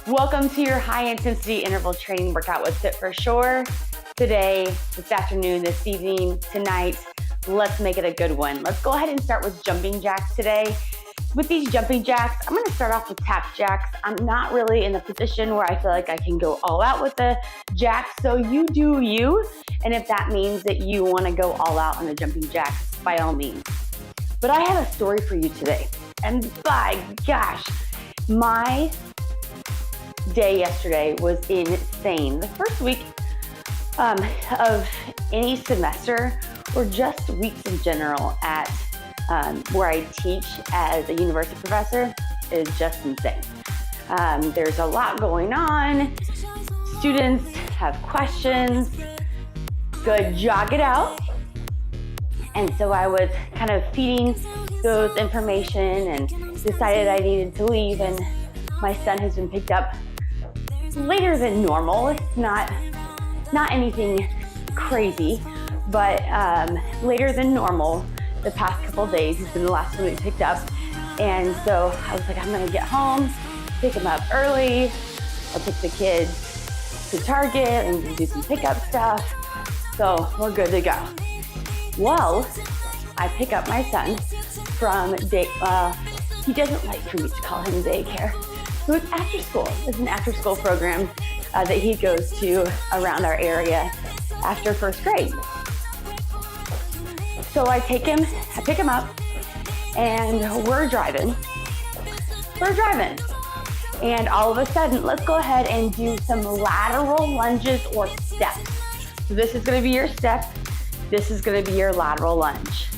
Welcome to your high intensity interval training workout with Fit for Shore. Today, this afternoon, this evening, tonight, let's make it a good one. Let's go ahead and start with jumping jacks today. With these jumping jacks, I'm gonna start off with tap jacks. I'm not really in the position where I feel like I can go all out with the jacks, so you do you. And if that means that you wanna go all out on the jumping jacks, by all means. But I have a story for you today. And by gosh, my day yesterday was insane. The first week of any semester, or just weeks in general at where I teach as a university professor, is just insane. There's a lot going on. Students have questions. Good, jog it out. And so I was kind of feeding those information and decided I needed to leave, and my son has been picked up later than normal. It's not anything crazy, but later than normal the past couple days. He's been the last one we picked up. And so I was like, I'm gonna get home, pick him up early. I'll take the kids to Target and do some pickup stuff. So we're good to go. Well, I pick up my son from he doesn't like for me to call him daycare. So it's after school. It's an after school program that he goes to around our area after first grade. So I pick him up, and we're driving. And all of a sudden, let's go ahead and do some lateral lunges or steps. So this is gonna be your step. This is gonna be your lateral lunge.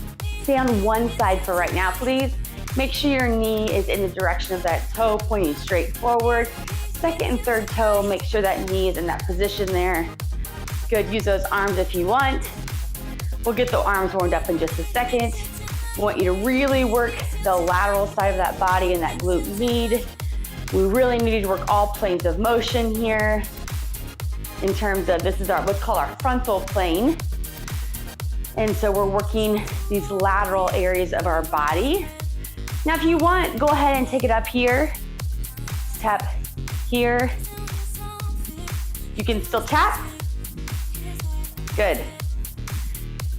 Stay on one side for right now, please. Make sure your knee is in the direction of that toe, pointing straight forward. Second and third toe, make sure that knee is in that position there. Good, use those arms if you want. We'll get the arms warmed up in just a second. I want you to really work the lateral side of that body and that glute med. We really need to work all planes of motion here. In terms of, this is what's called our frontal plane. And so we're working these lateral areas of our body. Now, if you want, go ahead and take it up here. Tap here. You can still tap. Good.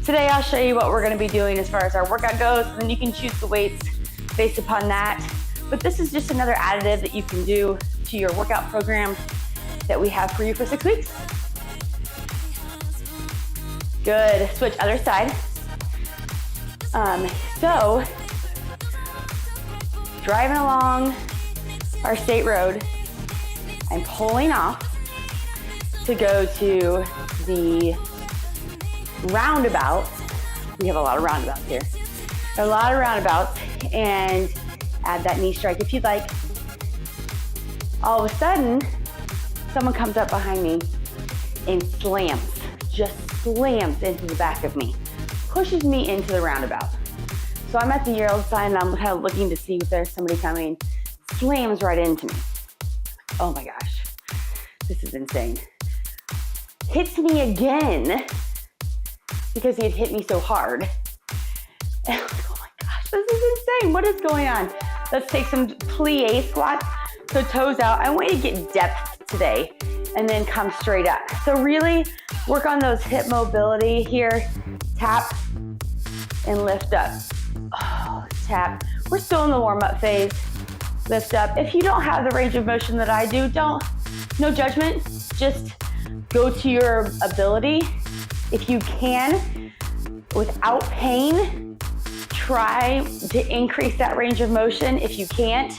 Today, I'll show you what we're gonna be doing as far as our workout goes, and then you can choose the weights based upon that. But this is just another additive that you can do to your workout program that we have for you for 6 weeks. Good, switch other side. So, driving along our state road, I'm pulling off to go to the roundabout. We have a lot of roundabouts here. A lot of roundabouts, and add that knee strike if you'd like. All of a sudden, someone comes up behind me and just slams into the back of me, pushes me into the roundabout. So I'm at the yellow sign and I'm kind of looking to see if there's somebody coming, slams right into me. Oh my gosh, this is insane. Hits me again because he had hit me so hard. And I'm like, oh my gosh, this is insane. What is going on? Let's take some plie squats. So toes out. I want you to get depth today and then come straight up. So really work on those hip mobility here. Tap and lift up. Oh, tap. We're still in the warm-up phase. Lift up. If you don't have the range of motion that I do, no judgment. Just go to your ability. If you can, without pain, try to increase that range of motion. If you can't,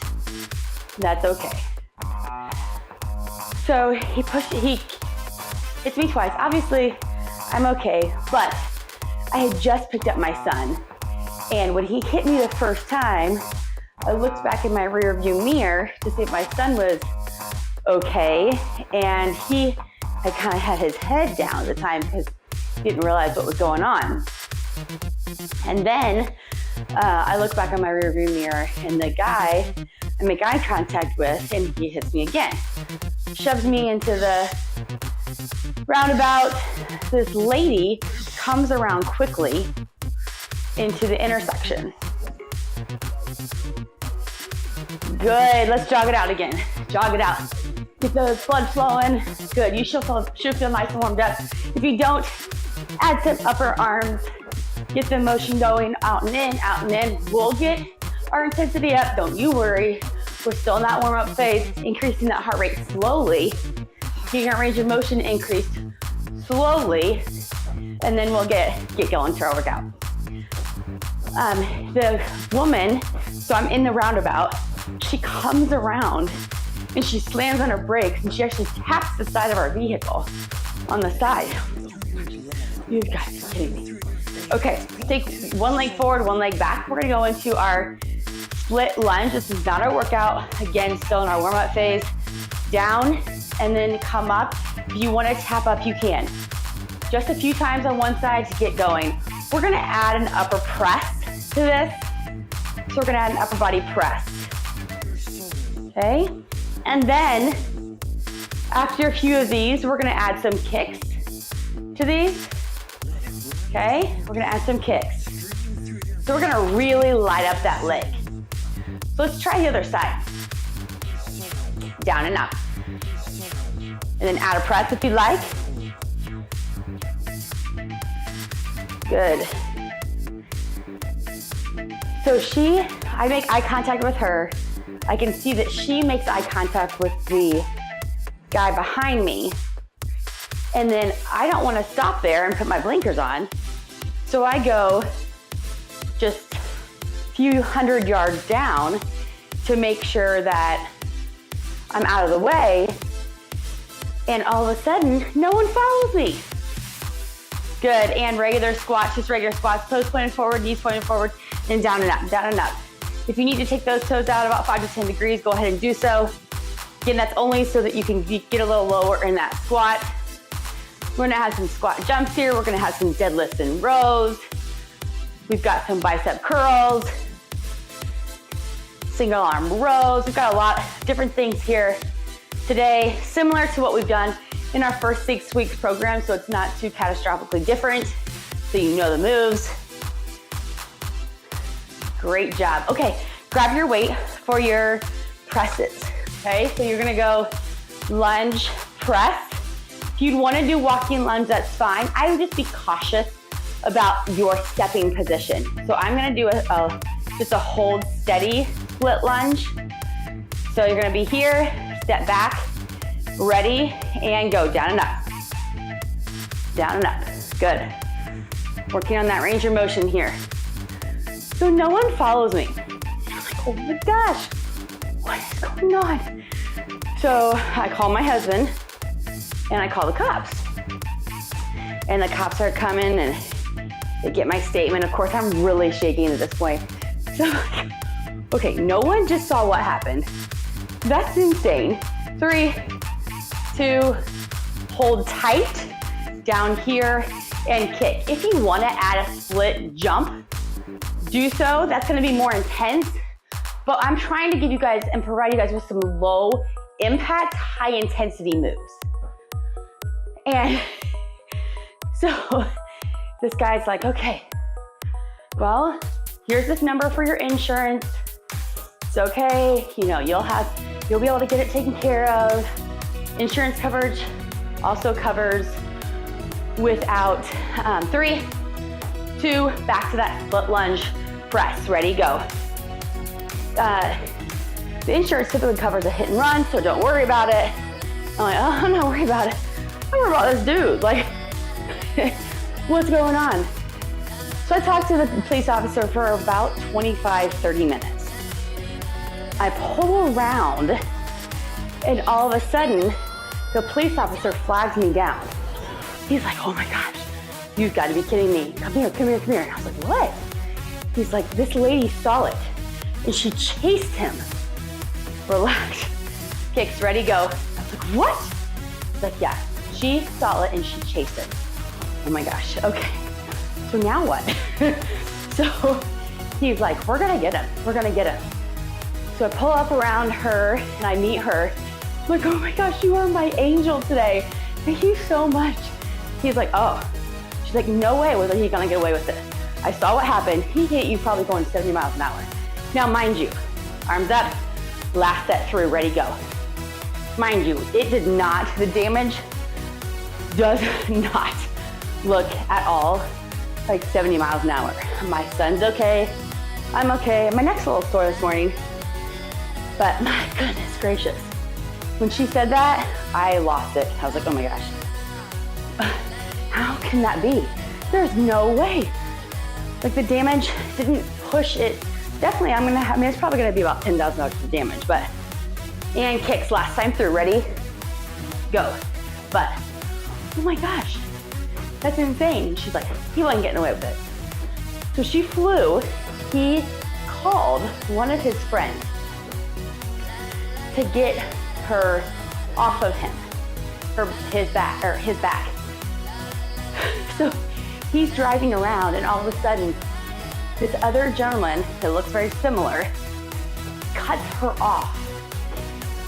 that's okay. So he hits me twice. Obviously, I'm okay, but I had just picked up my son. And when he hit me the first time, I looked back in my rear view mirror to see if my son was okay. And he had kind of had his head down at the time because he didn't realize what was going on. And then I look back on my rear view mirror, and the guy I make eye contact with, and he hits me again. Shoves me into the roundabout. This lady comes around quickly into the intersection. Good, let's jog it out again. Jog it out. Get the blood flowing. Good, you should feel nice and warmed up. If you don't, add some upper arms. Get the motion going, out and in, out and in. We'll get our intensity up, don't you worry. We're still in that warm-up phase, increasing that heart rate slowly, getting our range of motion increased slowly, and then we'll get going to our workout. The woman, so I'm in the roundabout, she comes around and she slams on her brakes and she actually taps the side of our vehicle on the side. You guys are kidding me. Okay, take one leg forward, one leg back. We're gonna go into our split lunge. This is not our workout. Again, still in our warm-up phase. Down and then come up. If you wanna tap up, you can. Just a few times on one side to get going. We're gonna add an upper press to this. So we're gonna add an upper body press. Okay? And then, after a few of these, we're gonna add some kicks to these. Okay? We're gonna add some kicks. So we're gonna really light up that leg. So let's try the other side. Down and up. And then add a press if you like. Good. So I make eye contact with her. I can see that she makes eye contact with the guy behind me. And then I don't want to stop there and put my blinkers on. So I go just a few hundred yards down to make sure that I'm out of the way. And all of a sudden, no one follows me. Good, and regular squats, just regular squats. Toes pointing forward, knees pointing forward, and down and up, down and up. If you need to take those toes out about 5 to 10 degrees, go ahead and do so. Again, that's only so that you can get a little lower in that squat. We're gonna have some squat jumps here. We're gonna have some deadlifts and rows. We've got some bicep curls, single arm rows. We've got a lot of different things here today, similar to what we've done in our first 6 weeks program, so it's not too catastrophically different, so you know the moves. Great job. Okay, grab your weight for your presses, okay? So you're gonna go lunge, press. If you'd wanna do walking lunge, that's fine. I would just be cautious about your stepping position. So I'm gonna do just a hold steady split lunge. So you're gonna be here, step back, ready, and go down and up. Down and up, good. Working on that range of motion here. So no one follows me. I'm like, oh my gosh, what is going on? So I call my husband and I call the cops. And the cops are coming and they get my statement. Of course, I'm really shaking at this point. So, okay, no one just saw what happened. That's insane. 3, 2, hold tight, down here, and kick. If you wanna add a split jump, do so. That's gonna be more intense, but I'm trying to give you guys and provide you guys with some low impact, high intensity moves. And so this guy's like, okay, well, here's this number for your insurance. It's okay, you know, you'll be able to get it taken care of. Insurance coverage also covers without 3, 2, back to that split lunge press. Ready, go. The insurance typically covers a hit and run, so don't worry about it. I'm like, oh, I'm not worried about it. I'm worried about this dude. Like, what's going on? So I talked to the police officer for about 25, 30 minutes. I pull around, and all of a sudden, the police officer flags me down. He's like, oh my gosh, you've got to be kidding me. Come here, come here, come here. And I was like, what? He's like, this lady saw it, and she chased him. Relax. Kicks, ready, go. I was like, what? He's like, yeah, she saw it and she chased it. Oh my gosh, okay. So now what? So he's like, we're gonna get him. We're gonna get him. So I pull up around her and I meet her. I'm like, oh my gosh, you are my angel today. Thank you so much. He's like, oh. She's like, no way was he gonna get away with this. I saw what happened. He hit you probably going 70 miles an hour. Now, mind you, arms up, last set through, ready, go. Mind you, it did not, the damage does not look at all like 70 miles an hour. My son's okay, I'm okay. My neck's a little sore this morning, but my goodness gracious. When she said that, I lost it. I was like, oh my gosh, how can that be? There's no way. Like the damage didn't push it. Definitely, it's probably gonna be about $10,000 of damage, but, and kicks last time through, ready? Go. But, oh my gosh, that's insane. She's like, he wasn't getting away with it. So she flew, he called one of his friends to get her off of him, his back. So he's driving around and all of a sudden, this other gentleman that looks very similar cuts her off.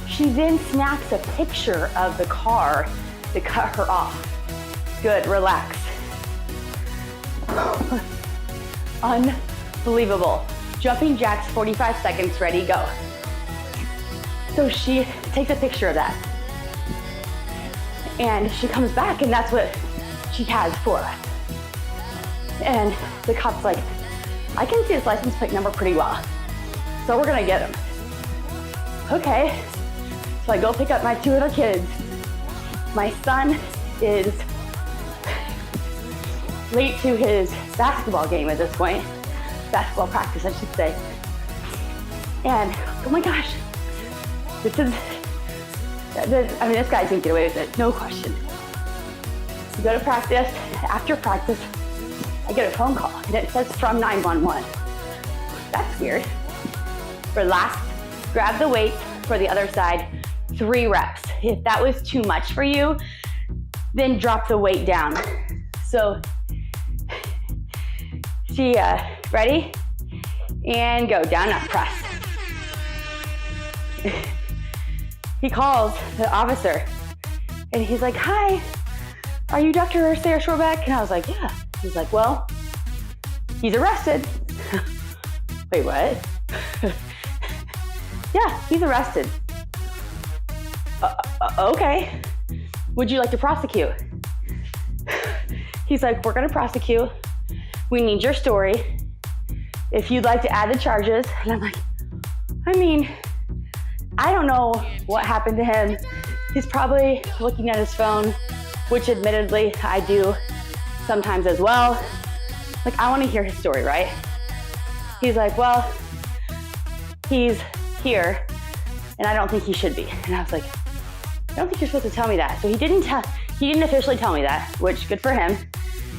She then snaps a picture of the car to cut her off. Good, relax. Unbelievable. Jumping jacks, 45 seconds, ready, go. So she takes a picture of that. And she comes back and that's what she has for us. And the cop's like, I can see his license plate number pretty well, so we're gonna get him. Okay, so I go pick up my two other kids. My son is late to his basketball game at this point, basketball practice, I should say. And oh my gosh, this guy's gonna get away with it, no question. We go to practice, after practice, I get a phone call and it says from 911. That's weird. Relax, grab the weights for the other side, 3 reps. If that was too much for you, then drop the weight down. So she, ready? And go, down, up, press. He calls the officer and he's like, hi, are you Dr. Sarah Shore-Beck? And I was like, yeah. He's like, well, he's arrested. Wait, what? Yeah, he's arrested. Okay. Would you like to prosecute? He's like, we're gonna prosecute. We need your story. If you'd like to add the charges. And I'm like, I mean, I don't know what happened to him. He's probably looking at his phone, which admittedly I do sometimes as well. Like, I want to hear his story, right? He's like, well, he's here and I don't think he should be. And I was like, I don't think you're supposed to tell me that. So he didn't officially tell me that, which good for him,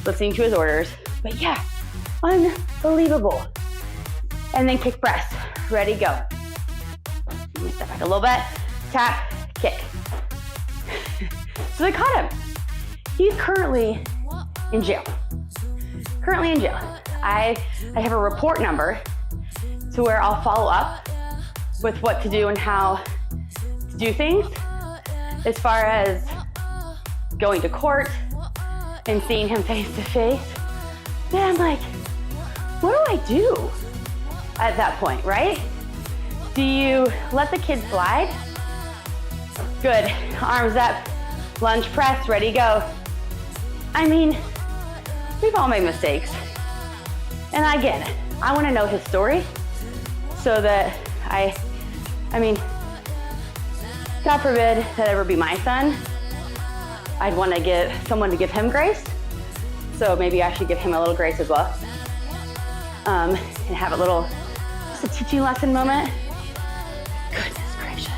listening to his orders. But yeah, unbelievable. And then kick press, ready, go. Let me step back a little bit, tap, kick. So they caught him. He's currently in jail. Currently in jail. I have a report number to where I'll follow up with what to do and how to do things as far as going to court and seeing him face to face. Then I'm like, what do I do at that point, right? Do you let the kid slide? Good, arms up, lunge press, ready, go. I mean, we've all made mistakes. And again, I want to know his story so that I mean, God forbid that ever be my son. I'd want to get someone to give him grace. So maybe I should give him a little grace as well. And have a little, just a teaching lesson moment. Goodness gracious.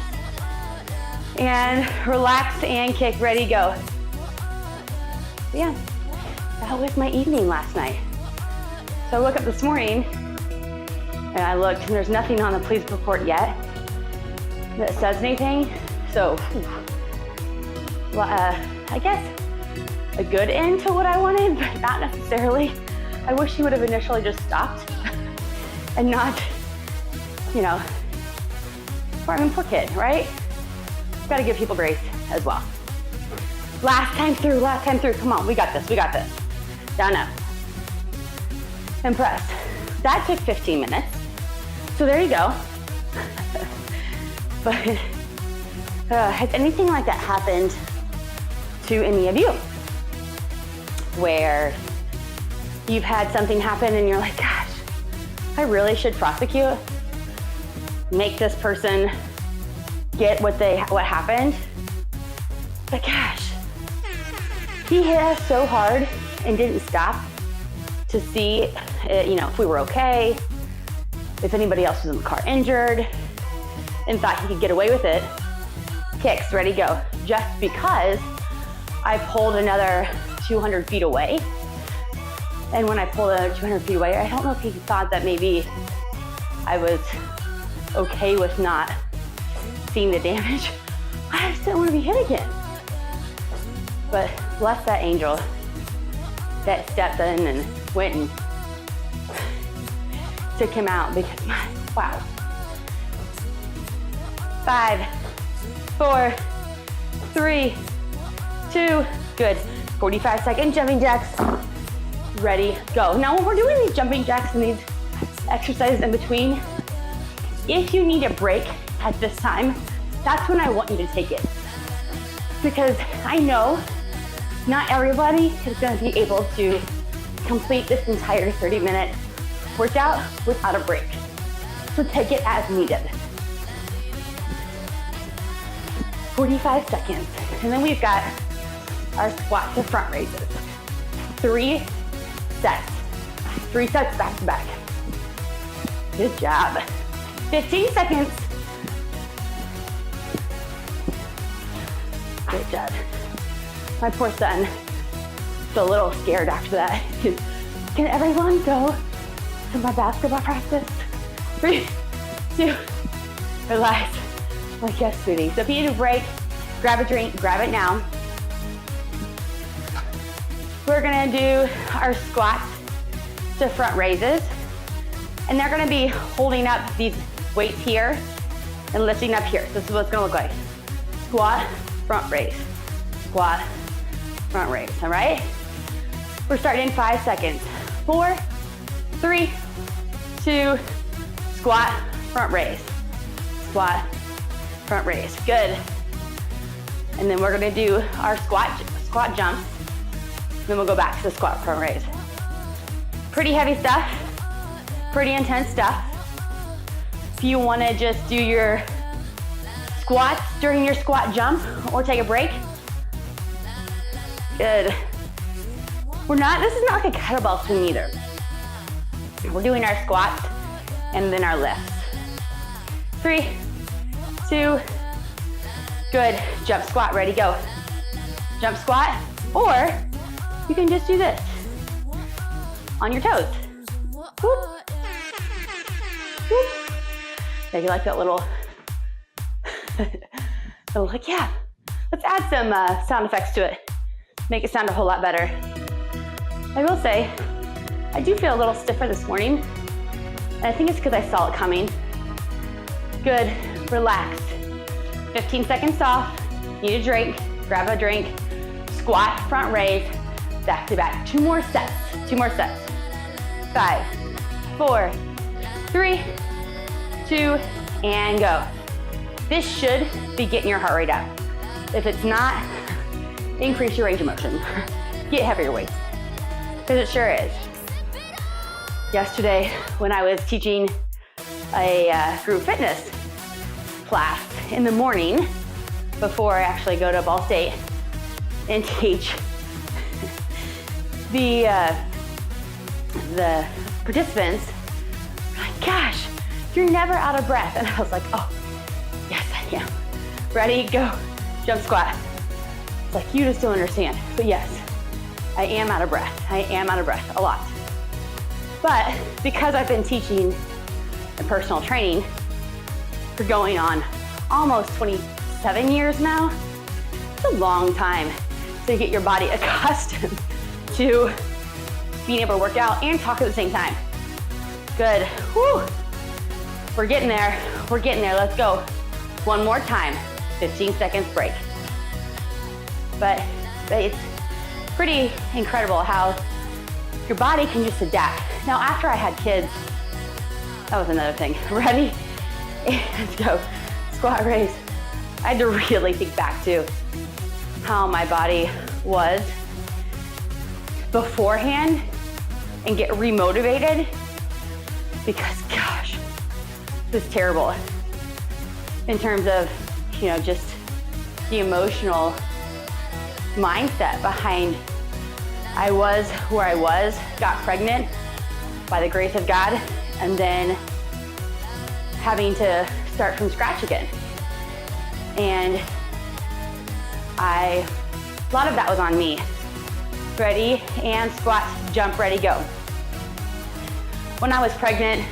And relax and kick, ready, go. Yeah, that was my evening last night. So I woke up this morning and I looked and there's nothing on the police report yet that says anything. So, I guess a good end to what I wanted, but not necessarily. I wish he would have initially just stopped and not, poor kid, right? Gotta give people grace as well. Last time through, come on, we got this. Down, up, and press. That took 15 minutes, so there you go. But Has anything like that happened to any of you? Where you've had something happen and you're like, gosh, I really should prosecute, make this person get what happened. But gosh, he hit us so hard and didn't stop to see, if we were okay, if anybody else was in the car injured, and thought he could get away with it. Kicks, ready, go. Just because I pulled another 200 feet away. And when I pulled another 200 feet away, I don't know if he thought that maybe I was okay with not seeing the damage. I just didn't want to be hit again. But bless that angel that stepped in and went and took him out, because wow. 5, 4, 3, 2, good. 45-second jumping jacks. Ready, go. Now when we're doing these jumping jacks and these exercises in between, if you need a break at this time, that's when I want you to take it. Because I know not everybody is going to be able to complete this entire 30-minute workout without a break. So take it as needed. 45 seconds. And then we've got our squat to front raises. 3 sets. 3 sets back to back. Good job. 15 seconds. Good job. My poor son is a little scared after that. Can everyone go to my basketball practice? 3, 2, relax. Like, yes, sweetie. So if you need a break, grab a drink, grab it now. We're gonna do our squats to front raises. And they're gonna be holding up these weights here and lifting up here. So this is what it's gonna look like. Squat, front raise. Squat, front raise, all right? We're starting in 5 seconds. 4, 3, 2, squat, front raise. Squat, front raise, good. And then we're gonna do our squat jumps. Then we'll go back to the squat, front raise. Pretty heavy stuff, pretty intense stuff. If you wanna just do your squats during your squat jump or take a break, good. This is not like a kettlebell swing either. We're doing our squats and then our lifts. 3, 2, good. Jump squat, ready, go. Jump squat, or you can just do this on your toes. Whoop. Whoop. Yeah, you like that little, like, yeah. Let's add some sound effects to it. Make it sound a whole lot better. I will say, I do feel a little stiffer this morning, and I think it's because I saw it coming. Good, relax. 15 seconds off, need a drink, grab a drink, squat, front raise, back to back. 2 more sets. 5, 4, 3, 2, and go. This should be getting your heart rate up. If it's not, increase your range of motion. Get heavier weights, because it sure is. Yesterday, when I was teaching a group fitness class in the morning, before I actually go to Ball State and teach, the participants were like, gosh, you're never out of breath. And I was like, oh, yes, I am. Ready, go, jump squat. It's like, you just don't understand. But yes, I am out of breath. I am out of breath a lot. But because I've been teaching and personal training for going on almost 27 years now, it's a long time to get your body accustomed to being able to work out and talk at the same time. Good. Whew. We're getting there. We're getting there. Let's go. One more time. 15 seconds break. But it's pretty incredible how your body can just adapt. Now, after I had kids, that was another thing. Ready? And go. Squat raise. I had to really think back to how my body was beforehand and get remotivated, because gosh, it was terrible in terms of, you know, just the emotional mindset behind I was where I was, got pregnant by the grace of God, and then having to start from scratch again. And a lot of that was on me. Ready, and squat, jump, ready, go. When I was pregnant,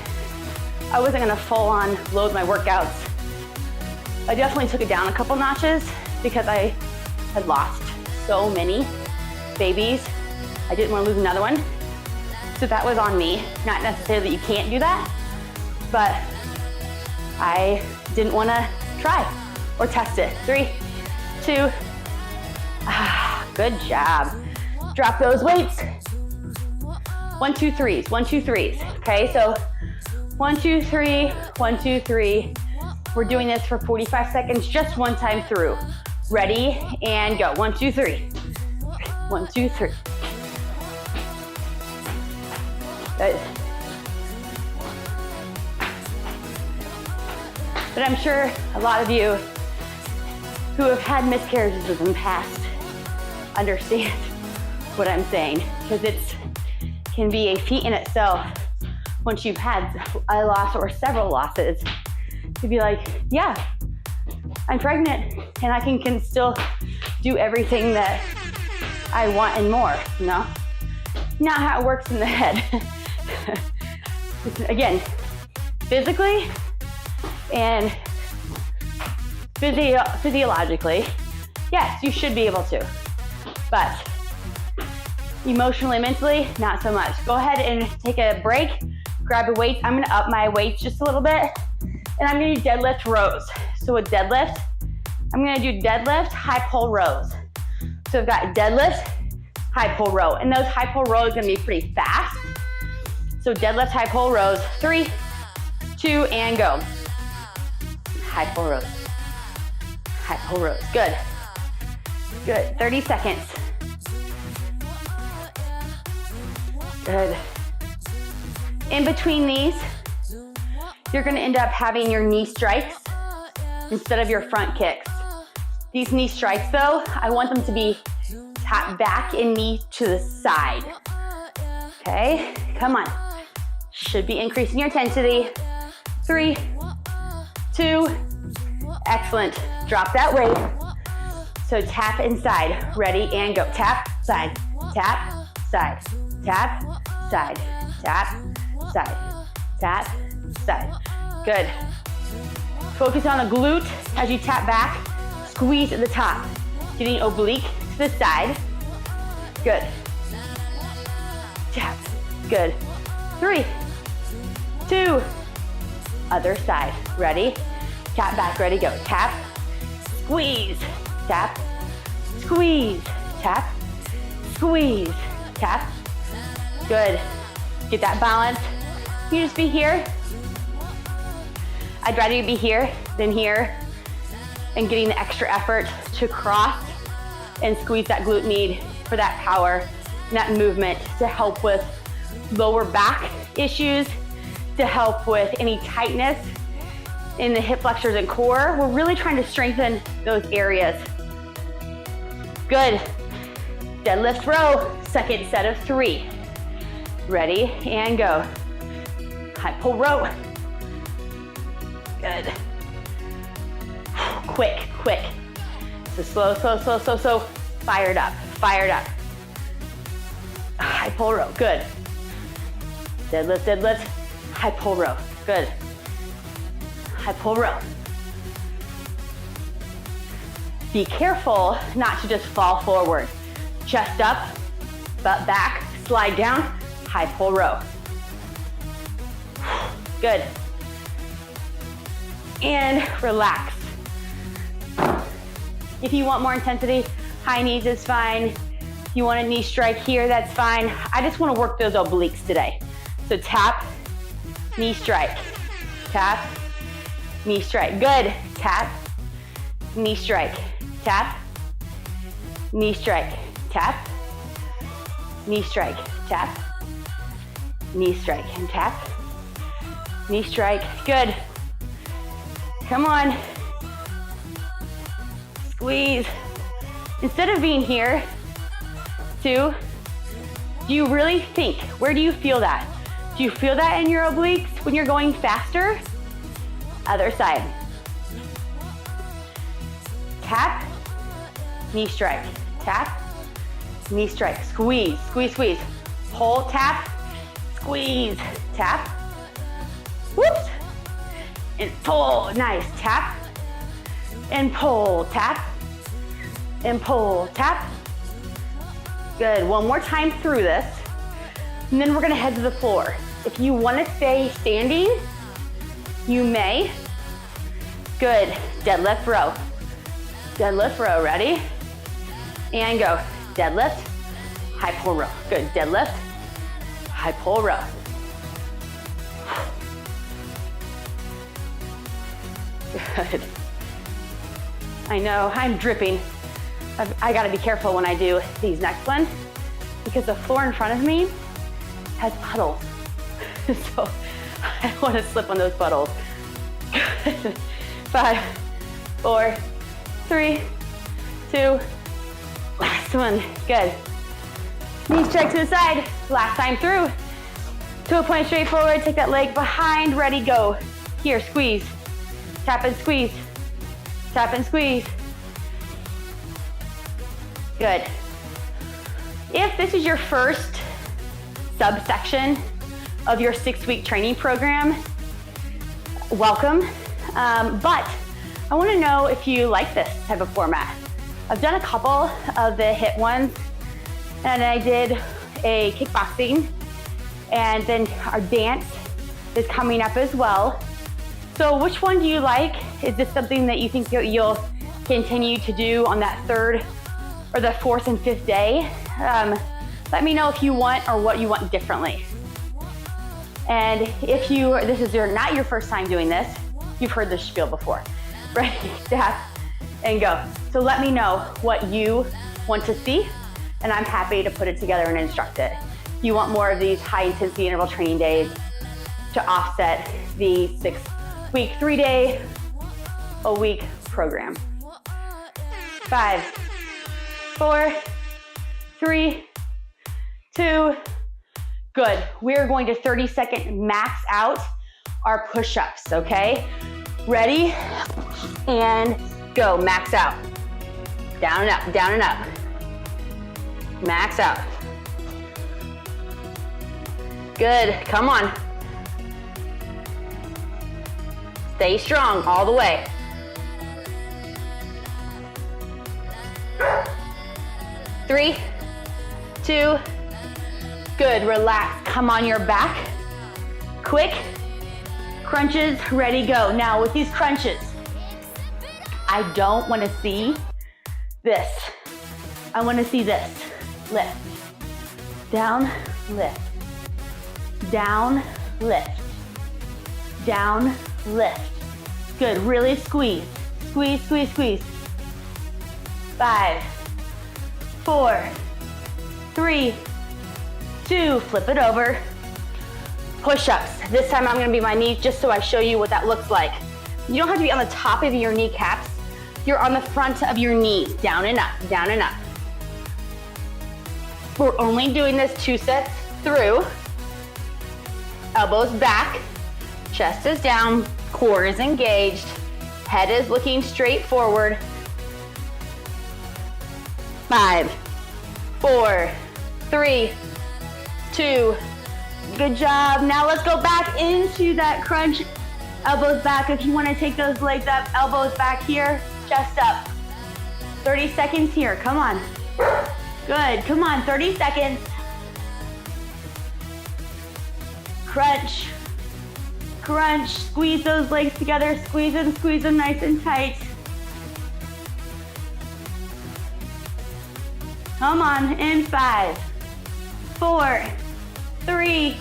I wasn't gonna full on load my workouts. I definitely took it down a couple notches because I had lost so many babies. I didn't want to lose another one. So that was on me. Not necessarily that you can't do that, but I didn't want to try or test it. 3, 2, good job. Drop those weights. 1, 2, 3s, 1, 2, 3s. Okay, so 1, 2, 3, 1, 2, 3. We're doing this for 45 seconds, just one time through. Ready, and go. 1, 2, 3. 1, 2, 3. Good. But I'm sure a lot of you who have had miscarriages in the past understand what I'm saying, because it can be a feat in itself once you've had a loss or several losses to be like, yeah, I'm pregnant and I can still do everything that I want and more. No, not how it works in the head. Again, physically and physiologically, yes, you should be able to, but emotionally, mentally, not so much. Go ahead and take a break, grab your weights. I'm gonna up my weights just a little bit, and I'm gonna do deadlift rows. So with deadlift, I'm gonna do deadlift, high pull rows. So I've got deadlift, high pull row, and those high pull rows are gonna be pretty fast. So deadlift, high pull rows, 3, 2, and go. High pull rows, high pull rows, good. Good, 30 seconds. Good. In between these, you're gonna end up having your knee strikes instead of your front kicks. These knee strikes though, I want them to be tapped back and knee to the side. Okay, come on. Should be increasing your intensity. 3, 2, excellent. Drop that weight. So tap inside, ready, and go. Tap, side, tap, side, tap, side, tap, side, tap, side. Good. Focus on the glute as you tap back. Squeeze at the top. Getting oblique to the side. Good. Tap. Good. 3, 2, other side. Ready? Tap back, ready, go. Tap, squeeze, tap, squeeze, tap, squeeze, tap. Good. Get that balance. You just be here. I'd rather you be here than here, and getting the extra effort to cross and squeeze that glute med for that power and that movement to help with lower back issues, to help with any tightness in the hip flexors and core. We're really trying to strengthen those areas. Good. Deadlift row, second set of 3. Ready, and go. High pull row. Good. Quick, quick. So slow, slow, slow, slow, slow. Fired up, fired up. High pull row, good. Deadlift, deadlift, high pull row, good. High pull row. Be careful not to just fall forward. Chest up, butt back, slide down, high pull row. Good. And relax. If you want more intensity, high knees is fine. If you want a knee strike here, that's fine. I just want to work those obliques today. So tap, knee strike, tap, knee strike. Good. Tap, knee strike, tap, knee strike, tap, knee strike, tap, knee strike, and tap, knee strike, good. Come on, squeeze. Instead of being here, 2, do you really think, where do you feel that? Do you feel that in your obliques when you're going faster? Other side. Tap, knee strike, tap, knee strike, squeeze, squeeze, squeeze. Pull, tap, squeeze, tap, whoops, and pull, nice, tap, and pull, tap, and pull, tap. Good, one more time through this, and then we're gonna head to the floor. If you wanna stay standing, you may. Good, deadlift row. Deadlift row, ready? And go, deadlift, high pull row. Good, deadlift, high pull row. Good. I know, I'm dripping. I gotta be careful when I do these next ones because the floor in front of me has puddles. So I don't wanna slip on those puddles. 5, 4, 3, 2, last one, good. Knee strike to the side, last time through. To a point straight forward, take that leg behind, ready, go. Here, squeeze, tap and squeeze, tap and squeeze. Good. If this is your first subsection of your 6-week training program, welcome. But I wanna know if you like this type of format. I've done a couple of the HIIT ones, and I did a kickboxing, and then our dance is coming up as well. So which one do you like? Is this something that you think you'll continue to do on that 3rd or the 4th and 5th day? Let me know if you want or what you want differently. And if this is not your first time doing this, you've heard this spiel before. Ready, tap, and go. So let me know what you want to see, and I'm happy to put it together and instruct it. You want more of these high intensity interval training days to offset the 6-week, 3-day a week program. 5, 4, 3, 2, good. We're going to 30-second max out our push-ups, okay? Ready? And go, max out. Down and up, down and up. Max out. Good, come on. Stay strong all the way. 3, 2, good, relax. Come on your back. Quick, crunches, ready, go. Now with these crunches, I don't wanna see this. I wanna see this. Lift, down, lift, down, lift, down, lift. Good, really squeeze, squeeze, squeeze, squeeze. 5, 4, 3, 2, flip it over. Push-ups. This time I'm gonna be my knees just so I show you what that looks like. You don't have to be on the top of your kneecaps. You're on the front of your knees. Down and up, down and up. We're only doing this 2 sets through. Elbows back, chest is down, core is engaged, head is looking straight forward. 5, 4, 3, 2, good job. Now let's go back into that crunch. Elbows back. If you want to take those legs up, elbows back here, chest up. 30 seconds here, come on. Good, come on, 30 seconds. Crunch, crunch, squeeze those legs together, squeeze them nice and tight. Come on, in 5, 4, 3,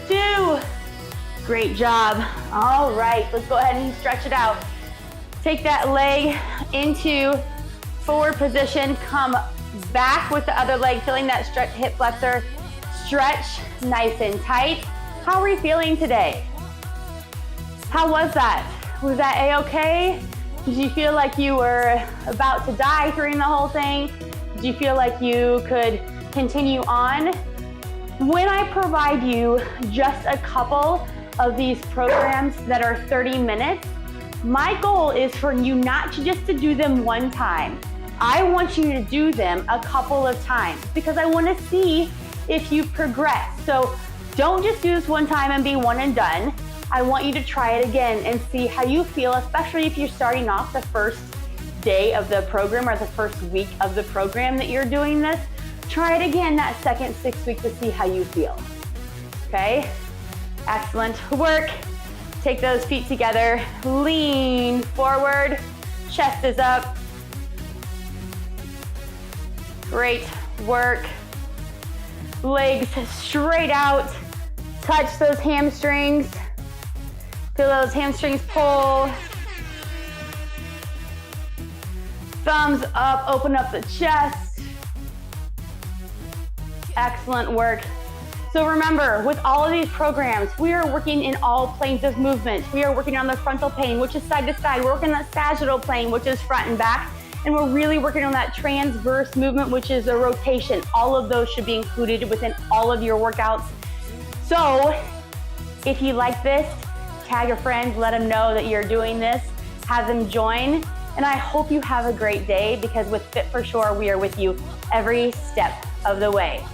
2. Great job. All right, let's go ahead and stretch it out. Take that leg into forward position. Come back with the other leg, feeling that stretch, hip flexor. Stretch nice and tight. How are we feeling today? How was that? Was that a-okay? Did you feel like you were about to die during the whole thing? Did you feel like you could continue on? When I provide you just a couple of these programs that are 30 minutes, my goal is for you not just to do them one time. I want you to do them a couple of times because I want to see if you progress. So don't just do this one time and be one and done. I want you to try it again and see how you feel, especially if you're starting off the first day of the program or the first week of the program that you're doing this. Try it again that second 6 weeks to see how you feel. Okay? Excellent work. Take those feet together, lean forward, chest is up. Great work. Legs straight out, touch those hamstrings. Feel those hamstrings pull. Thumbs up, open up the chest. Excellent work. So remember, with all of these programs, we are working in all planes of movement. We are working on the frontal plane, which is side to side. We're working on the sagittal plane, which is front and back. And we're really working on that transverse movement, which is a rotation. All of those should be included within all of your workouts. So if you like this, tag a friend, let them know that you're doing this, have them join. And I hope you have a great day because with Fit for Shore, we are with you every step of the way.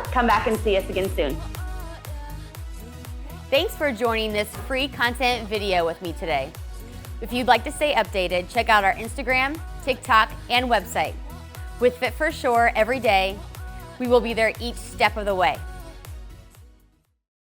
Come back and see us again soon. Thanks for joining this free content video with me today. If you'd like to stay updated, check out our Instagram, TikTok, and website. With Fit for Shore every day, we will be there each step of the way.